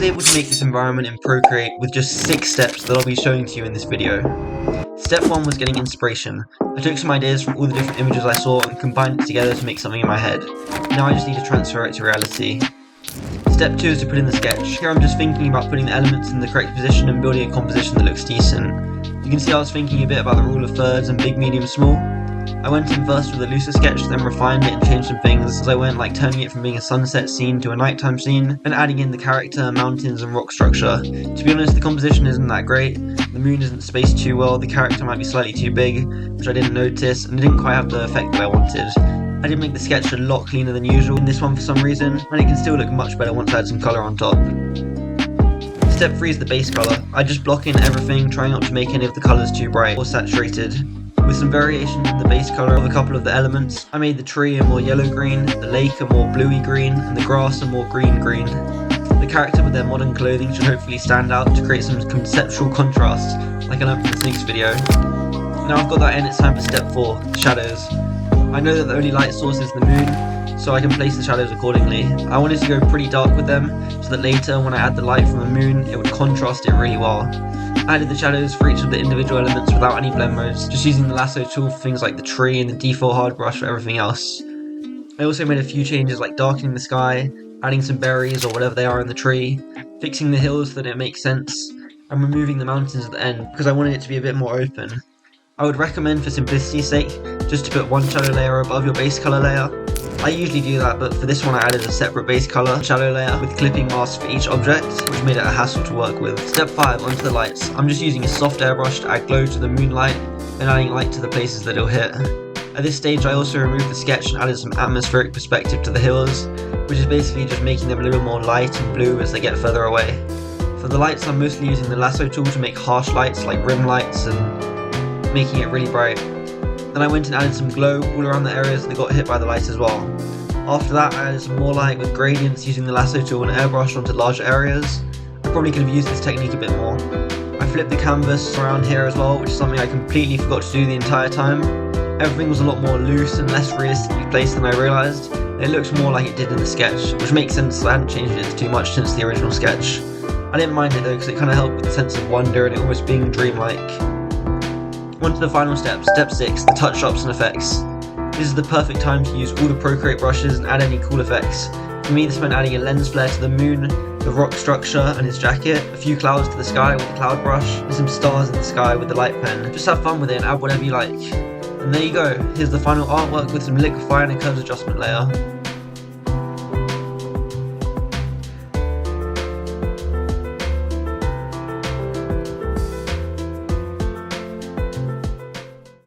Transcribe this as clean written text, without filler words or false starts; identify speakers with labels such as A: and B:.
A: was able to make this environment in Procreate with just 6 steps that I'll be showing to you in this video. Step 1 was getting inspiration. I took some ideas from all the different images I saw and combined it together to make something in my head. Now I just need to transfer it to reality. Step 2 is to put in the sketch. Here I'm just thinking about putting the elements in the correct position and building a composition that looks decent. You can see I was thinking a bit about the rule of thirds and big, medium, small. I went in first with a looser sketch, then refined it and changed some things as I went, like turning it from being a sunset scene to a nighttime scene, and adding in the character, mountains and rock structure. To be honest, the composition isn't that great. The moon isn't spaced too well, the character might be slightly too big, which I didn't notice, and it didn't quite have the effect that I wanted. I did make the sketch a lot cleaner than usual in this one for some reason, and it can still look much better once I add some colour on top. Step 3 is the base colour. I just block in everything, trying not to make any of the colours too bright or saturated. With some variation in the base colour of a couple of the elements, I made the tree a more yellow-green, the lake a more bluey-green, and the grass a more green-green. The character with their modern clothing should hopefully stand out to create some conceptual contrast, like I learned from the Sneaks video. Now I've got that in, it's time for step 4, the shadows. I know that the only light source is the moon, so I can place the shadows accordingly. I wanted to go pretty dark with them, so that later when I add the light from the moon, it would contrast it really well. I added the shadows for each of the individual elements without any blend modes, just using the lasso tool for things like the tree and the default hard brush for everything else. I also made a few changes like darkening the sky, adding some berries or whatever they are in the tree, fixing the hills so that it makes sense, and removing the mountains at the end because I wanted it to be a bit more open. I would recommend for simplicity's sake, just to put one shadow layer above your base colour layer. I usually do that, but for this one I added a separate base colour shadow layer with clipping masks for each object, which made it a hassle to work with. Step 5, onto the lights. I'm just using a soft airbrush to add glow to the moonlight, and adding light to the places that it'll hit. At this stage I also removed the sketch and added some atmospheric perspective to the hills, which is basically just making them a little more light and blue as they get further away. For the lights I'm mostly using the lasso tool to make harsh lights like rim lights and making it really bright. Then I went and added some glow all around the areas that got hit by the light as well. After that I added some more light with gradients using the lasso tool and airbrush onto larger areas. I probably could have used this technique a bit more. I flipped the canvas around here as well, which is something I completely forgot to do the entire time. Everything was a lot more loose and less realistically placed than I realised. It looks more like it did in the sketch, which makes sense as I hadn't changed it too much since the original sketch. I didn't mind it though because it kind of helped with the sense of wonder and it almost being dreamlike. On to the final step, step 6, the touch-ups and effects. This is the perfect time to use all the Procreate brushes and add any cool effects. For me this meant adding a lens flare to the moon, the rock structure and his jacket, a few clouds to the sky with the cloud brush, and some stars in the sky with the light pen. Just have fun with it and add whatever you like. And there you go, here's the final artwork with some liquify and a curves adjustment layer.